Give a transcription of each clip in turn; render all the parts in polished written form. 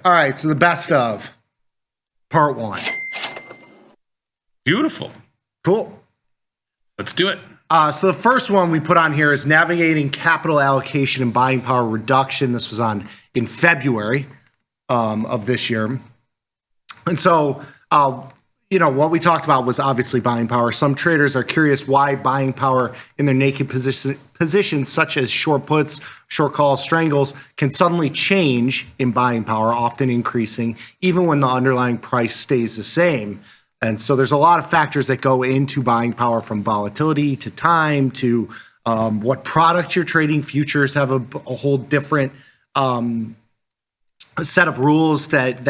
All right, so the best of part one. Beautiful. Cool. Let's do it. So the first one we put on here is navigating capital allocation and buying power reduction. This was in February of this year. And so, what we talked about was obviously buying power. Some traders are curious why buying power in their naked positions, such as short puts, short calls, strangles, can suddenly change in buying power, often increasing, even when the underlying price stays the same. And so there's a lot of factors that go into buying power, from volatility to time to what product you're trading. Futures have a whole different set of rules that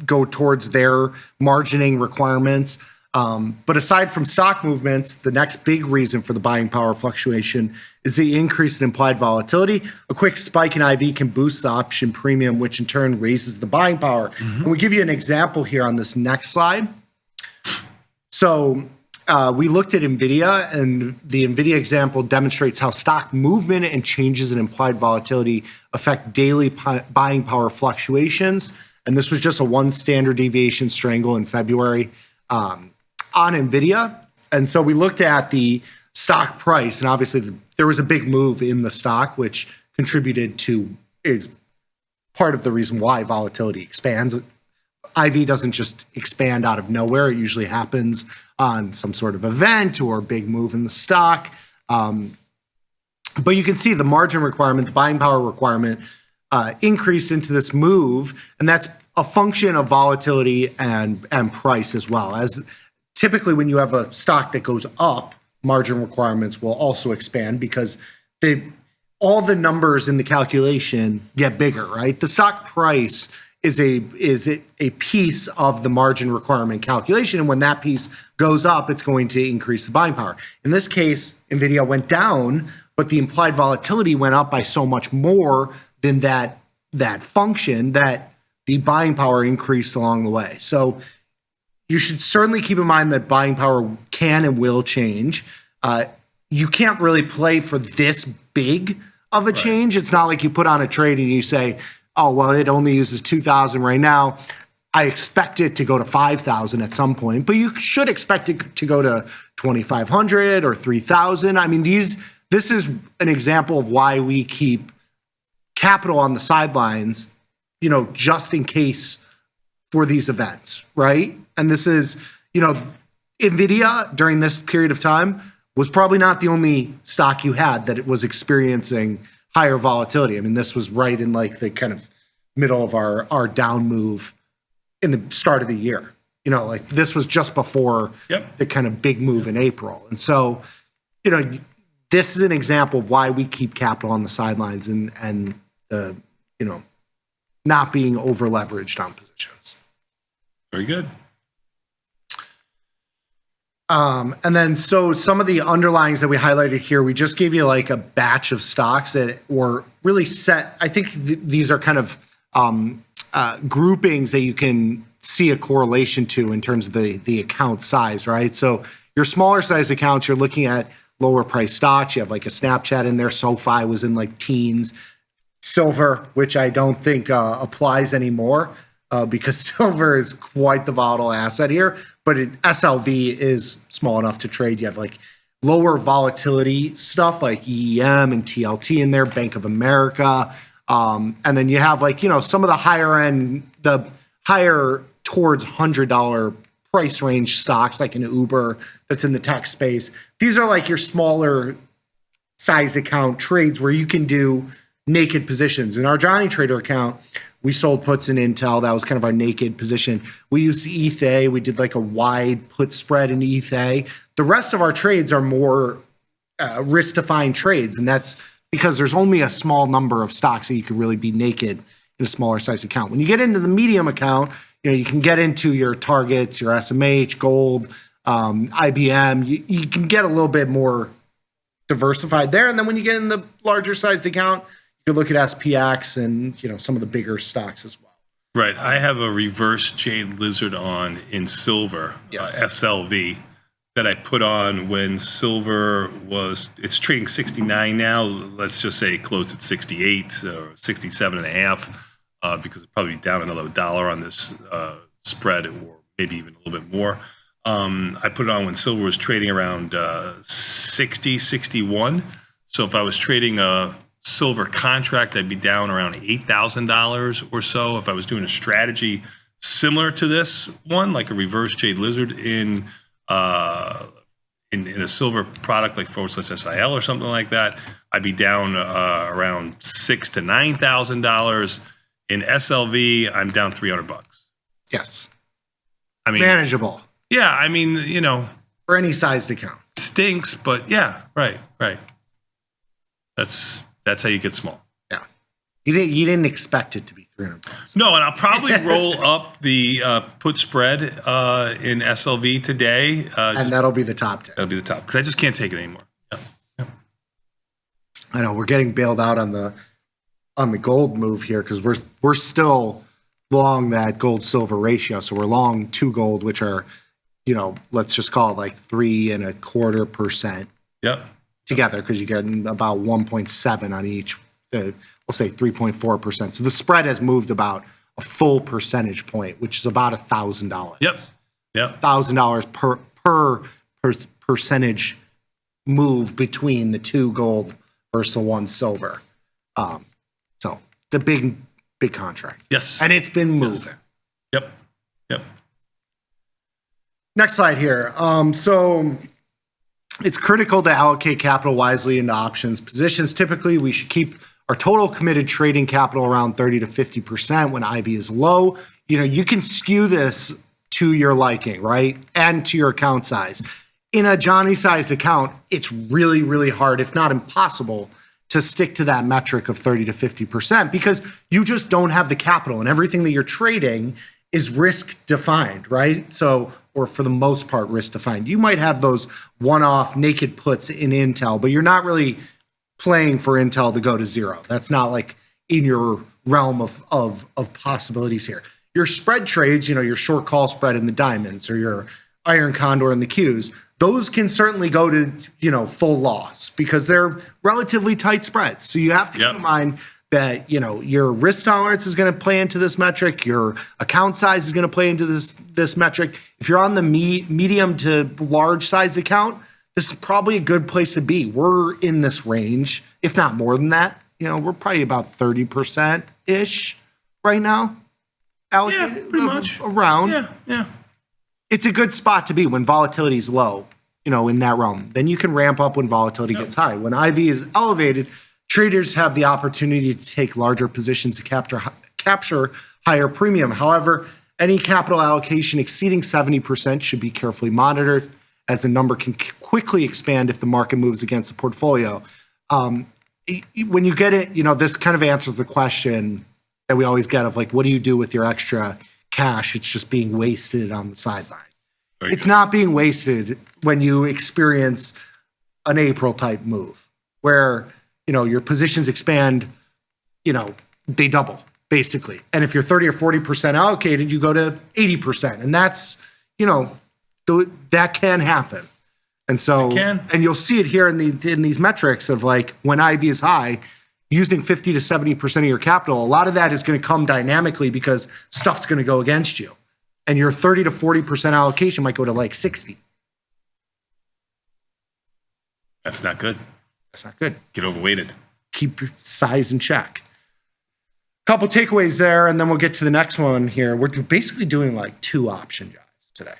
go towards their margining requirements. But aside from stock movements, the next big reason for the buying power fluctuation is the increase in implied volatility. A quick spike in IV can boost the option premium, which in turn raises the buying power. And we'll give you an example here on this next slide. So we looked at Nvidia, and the Nvidia example demonstrates how stock movement and changes in implied volatility affect daily buying power fluctuations. And this was just a 1 standard deviation strangle in February on Nvidia. And so we looked at the stock price, and obviously there was a big move in the stock, which contributed to, is part of the reason why volatility expands. IV doesn't just expand out of nowhere. It usually happens on some sort of event or a big move in the stock. But you can see the margin requirement, the buying power requirement, increased into this move, and that's a function of volatility and price as well. As typically when you have a stock that goes up, margin requirements will also expand because all the numbers in the calculation get bigger, right? The stock price is a piece of the margin requirement calculation. And when that piece goes up, it's going to increase the buying power. In this case, Nvidia went down, but the implied volatility went up by so much more than that function that the buying power increased along the way. So you should certainly keep in mind that buying power can and will change. You can't really play for this big of a change. It's not like you put on a trade and you say, oh, well, it only uses 2,000 right now. I expect it to go to 5,000 at some point, but you should expect it to go to 2,500 or 3,000. I mean, this is an example of why we keep capital on the sidelines, just in case for these events, right? And this is, Nvidia during this period of time was probably not the only stock you had that it was experiencing higher volatility. I mean, this was right in like the kind of middle of our down move in the start of the year. Like this was just before the kind of big move in April. And so, this is an example of why we keep capital on the sidelines and not being over leveraged on positions. Very good. And then, so some of the underlyings that we highlighted here, we just gave you like a batch of stocks that were really set. I think these are kind of groupings that you can see a correlation to in terms of the account size, right? So your smaller size accounts, you're looking at lower price stocks. You have like a Snapchat in there. SoFi was in like teens. Silver, which I don't think applies anymore. Because silver is quite the volatile asset here, but SLV is small enough to trade. You have like lower volatility stuff like EEM and TLT in there, Bank of America. And then you have like, some of the higher end, the higher towards $100 price range stocks like an Uber that's in the tech space. These are like your smaller sized account trades where you can do naked positions. In our Johnny Trader account, we sold puts in Intel. That was kind of our naked position. We used ETH. We did like a wide put spread in ETH. The rest of our trades are more risk-defined trades, and that's because there's only a small number of stocks that you could really be naked in a smaller size account. When you get into the medium account, you can get into your targets, your SMH, gold, IBM. You can get a little bit more diversified there. And then when you get in the larger sized account, you can look at SPX and some of the bigger stocks as well. Right. I have a reverse Jade Lizard on in silver, SLV, that I put on when silver it's trading 69 now. Let's just say it closed at 68 or 67 and a half. because it'll probably be down another $1 on this spread, or maybe even a little bit more. I put it on when silver was trading around 60, 61. So if I was trading a silver contract, I'd be down around $8,000 or so. If I was doing a strategy similar to this one, like a reverse Jade Lizard in a silver product like /SIL or something like that, I'd be down around $6,000 to $9,000. In SLV, I'm down $300. Yes. I mean, manageable. Yeah, I mean, you know, for any sized account. Stinks, but yeah, right. That's how you get small. Yeah. You didn't expect it to be $300. No, and I'll probably roll up the put spread in SLV today. And that'll be the top 10. That'll be the top, because I just can't take it anymore. Yeah. I know we're getting bailed out on the gold move here because we're still long that gold silver ratio. So we're long 2 gold, which are, you know, let's just call it like 3.25%. Yep. Together, because you get about 1.7 on each. We'll say 3.4%. So the spread has moved about a full percentage point, which is about $1,000. Yep. $1,000 per percentage move between the 2 gold versus the 1 silver. So the big contract. Yes. And it's been moving. Yes. Yep. Next slide here. So it's critical to allocate capital wisely into options positions. Typically, we should keep our total committed trading capital around 30 to 50% when IV is low. You know, you can skew this to your liking, right? And to your account size. In a Johnny-sized account, it's really, really hard, if not impossible, to stick to that metric of 30 to 50% because you just don't have the capital, and everything that you're trading is risk defined, right? So, or for the most part, risk defined. You might have those one-off naked puts in Intel, but you're not really playing for Intel to go to zero. That's not like in your realm of possibilities here. Your spread trades, you know, your short call spread in the diamonds or your iron condor in the Qs, those can certainly go to, you know, full loss because they're relatively tight spreads. So you have to keep in mind that, you know, your risk tolerance is going to play into this metric. Your account size is going to play into this metric. If you're on the medium to large size account, this is probably a good place to be. We're in this range, if not more than that. You know, we're probably about 30%-ish right now. Allocated, yeah, pretty much. Around. Yeah. It's a good spot to be when volatility is low, you know, in that realm. Then you can ramp up when volatility gets high. When IV is elevated, traders have the opportunity to take larger positions to capture higher premium. However, any capital allocation exceeding 70% should be carefully monitored, as the number can quickly expand if the market moves against the portfolio. When you get it, you know, this kind of answers the question that we always get of like, what do you do with your extra cash? It's just being wasted on the sideline. It's not being wasted when you experience an April type move where, you know, your positions expand, you know, they double basically. And if you're 30 or 40% allocated, you go to 80%. And that's, you know, that can happen. And so, and you'll see it here in these metrics of like when IV is high, using 50 to 70% of your capital, a lot of that is going to come dynamically because stuff's going to go against you. And your 30 to 40% allocation might go to like 60. That's not good. That's not good. Get overweighted. Keep your size in check. Couple takeaways there, and then we'll get to the next one here. We're basically doing like 2 option jobs today.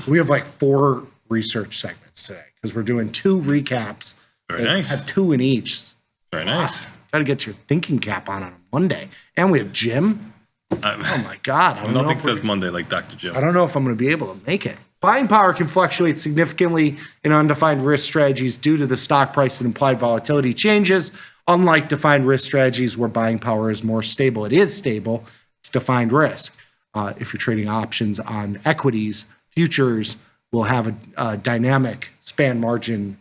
So we have like 4 research segments today because we're doing 2 recaps. Very nice. Have 2 in each. Very nice. Got to get your thinking cap on a Monday. And we have Jim. Oh my God. I don't think it says Monday like Dr. Jim. I don't know if I'm going to be able to make it. Buying power can fluctuate significantly in undefined risk strategies due to the stock price and implied volatility changes. Unlike defined risk strategies where buying power is more stable, it is stable. It's defined risk. If you're trading options on equities, futures will have a dynamic span margin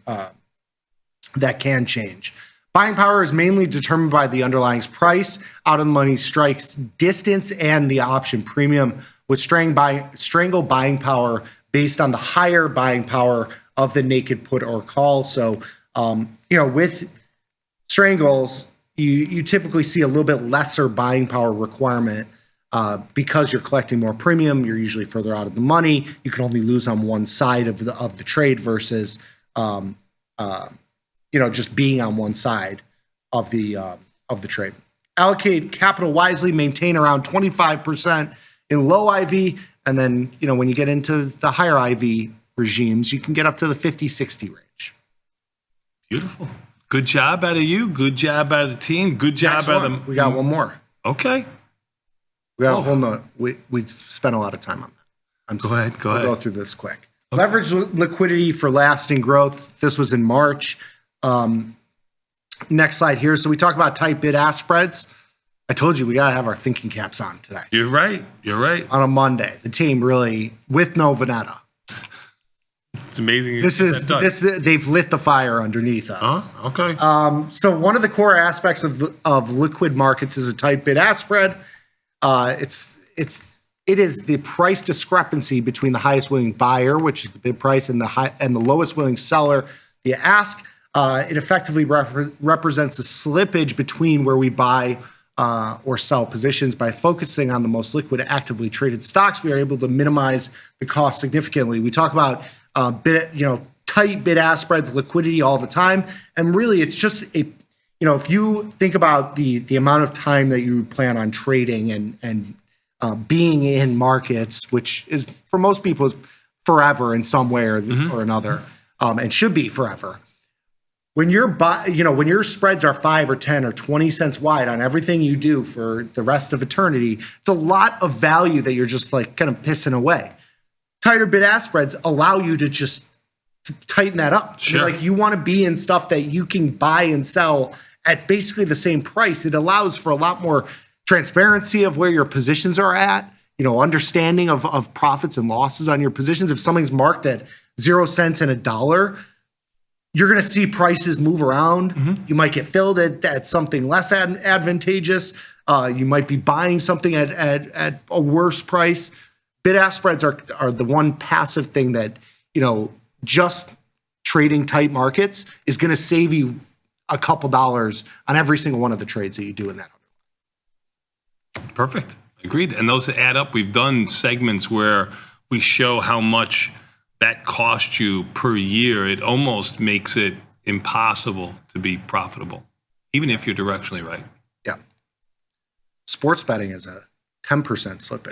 that can change. Buying power is mainly determined by the underlying price, out-of-the-money strikes distance, and the option premium, with strangle buying power based on the higher buying power of the naked put or call. So, you know, with strangles, you typically see a little bit lesser buying power requirement because you're collecting more premium. You're usually further out of the money. You can only lose on one side of the trade versus just being on one side of the trade. Allocate capital wisely. Maintain around 25% in low IV, and then when you get into the higher IV regimes, you can get up to the 50-60 range. Beautiful. Good job out of you. Good job out of the team. Good job out of We got one more. Okay. We got hold on. We spent a lot of time on that. Go ahead. We'll go through this quick. Okay. Leverage liquidity for lasting growth. This was in March. Next slide here. So we talk about tight bid-ask spreads. I told you we got to have our thinking caps on today. You're right. On a Monday. The team really, with no Vanetta. It's amazing. They've lit the fire underneath us. Okay. So one of the core aspects of liquid markets is a tight bid-ask spread. It is the price discrepancy between the highest willing buyer, which is the bid price, and the lowest willing seller, the ask. It effectively represents a slippage between where we buy or sell positions. By focusing on the most liquid, actively traded stocks, we are able to minimize the cost significantly. We talk about tight bid-ask spreads, liquidity all the time, and really, it's just if you think about the amount of time that you plan on trading and being in markets, which is for most people is forever in some way or another, and should be forever. When when your spreads are 5 or 10 or 20 cents wide on everything you do for the rest of eternity, it's a lot of value that you're just kind of pissing away. Tighter bid-ask spreads allow you to just tighten that up. Sure. You want to be in stuff that you can buy and sell at basically the same price. It allows for a lot more transparency of where your positions are at, understanding of profits and losses on your positions. If something's marked at 0 cents and $1, you're going to see prices move around. Mm-hmm. You might get filled at something less advantageous. You might be buying something at a worse price. Bid-ask spreads are the one passive thing that, just trading tight markets is going to save you a couple dollars on every single one of the trades that you do in that. Perfect. Agreed. And those add up. We've done segments where we show how much that costs you per year. It almost makes it impossible to be profitable, even if you're directionally right. Yeah. Sports betting is a 10% slippage.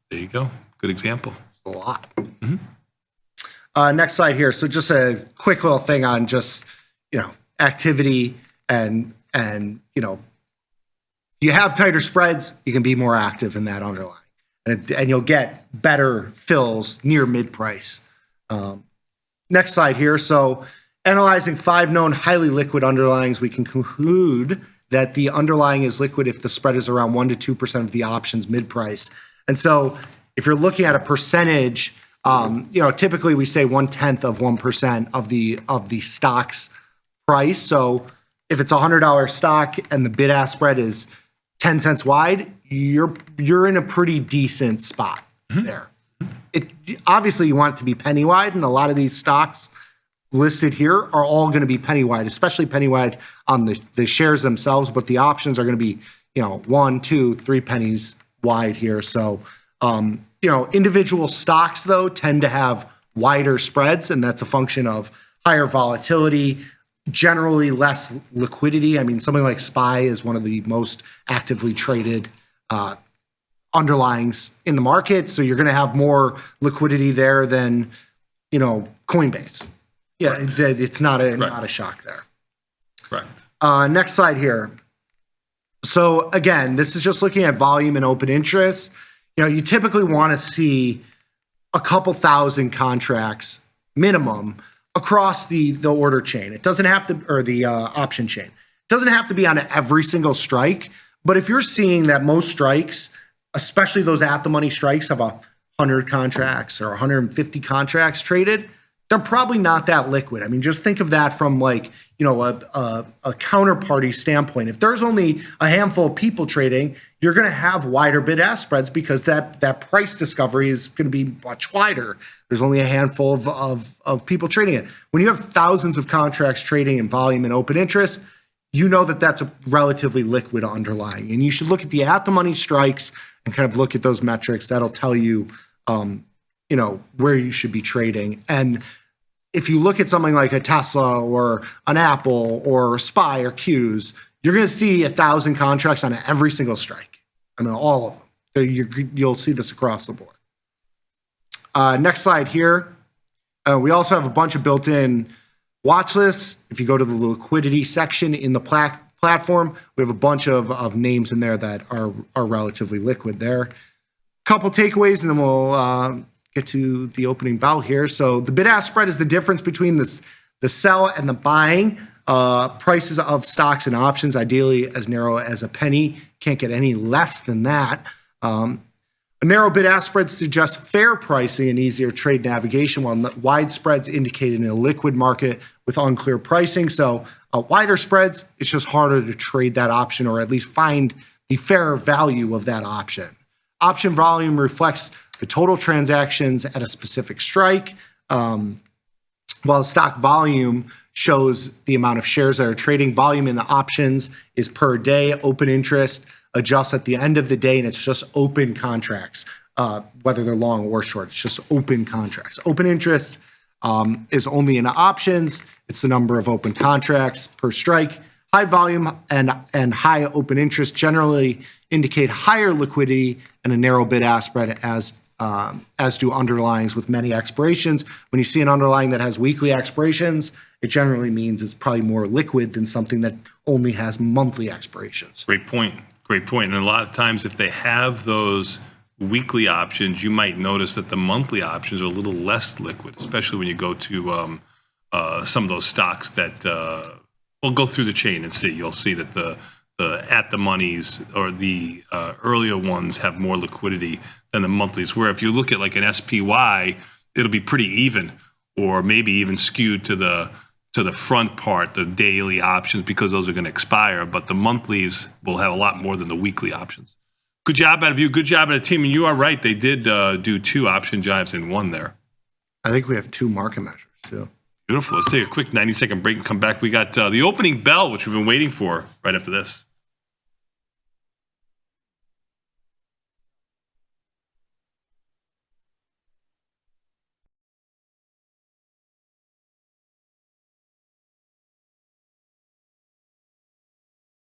There you go. Good example. A lot. Mm-hmm. Next slide here. So just a quick little thing on just, activity and you have tighter spreads, you can be more active in that underlying. And you'll get better fills near mid-price. Next slide here. So analyzing 5 known highly liquid underlyings, we can conclude that the underlying is liquid if the spread is around 1% to 2% of the options mid-price. And so if you're looking at a percentage, typically we say 1/10 of 1% of the stock's price. So if it's a $100 stock and the bid-ask spread is 10 cents wide, you're in a pretty decent spot there. Obviously, you want it to be penny wide, and a lot of these stocks listed here are all going to be penny wide, especially penny wide on the shares themselves. But the options are going to be 1, 2, 3 pennies wide here. So individual stocks though tend to have wider spreads, and that's a function of higher volatility. Generally less liquidity. I mean, something like SPY is one of the most actively traded underlyings in the market. So you're going to have more liquidity there than, Coinbase. Yeah, it's not a shock there. Correct. Next slide here. So again, this is just looking at volume and open interest. You typically want to see a couple thousand contracts minimum across the order chain. It doesn't have to, or the option chain. It doesn't have to be on every single strike, but if you're seeing that most strikes, especially those at the money strikes, have 100 contracts or 150 contracts traded, they're probably not that liquid. I mean, just think of that from a counterparty standpoint. If there's only a handful of people trading, you're going to have wider bid-ask spreads because that price discovery is going to be much wider. There's only a handful of people trading it. When you have thousands of contracts trading in volume and open interest, you know that that's a relatively liquid underlying. And you should look at the at-the-money strikes and kind of look at those metrics. That'll tell you, where you should be trading. And if you look at something like a Tesla or an Apple or SPY or Qs, you're going to see 1,000 contracts on every single strike. I mean, all of them. So you'll see this across the board. Next slide here. We also have a bunch of built-in watch lists. If you go to the liquidity section in the platform, we have a bunch of names in there that are relatively liquid there. Couple takeaways, and then we'll get to the opening bell here. So the bid-ask spread is the difference between the sell and the buying prices of stocks and options, ideally as narrow as a penny. Can't get any less than that. A narrow bid-ask spread suggests fair pricing and easier trade navigation, while wide spreads indicate an illiquid market with unclear pricing. So wider spreads, it's just harder to trade that option or at least find the fair value of that option. Option volume reflects the total transactions at a specific strike, while stock volume shows the amount of shares that are trading. Volume in the options is per day. Open interest adjusts at the end of the day, and it's just open contracts, whether they're long or short. It's just open contracts. Open interest is only in options. It's the number of open contracts per strike. High volume and high open interest generally indicate higher liquidity and a narrow bid-ask spread, as do underlyings with many expirations. When you see an underlying that has weekly expirations, it generally means it's probably more liquid than something that only has monthly expirations. Great point. Great point. And a lot of times, if they have those weekly options, you might notice that the monthly options are a little less liquid, especially when you go to some of those stocks that we'll go through the chain and see. You'll see that the at the monies or the earlier ones have more liquidity than the monthlies. Where if you look at like an SPY, it'll be pretty even, or maybe even skewed to the front part, the daily options, because those are going to expire. But the monthlies will have a lot more than the weekly options. Good job out of you. Good job out of the team. And you are right. They did do 2 option jives in one there. I think we have 2 market measures too. Beautiful. Let's take a quick 90-second break and come back. We got the opening bell, which we've been waiting for, right after this.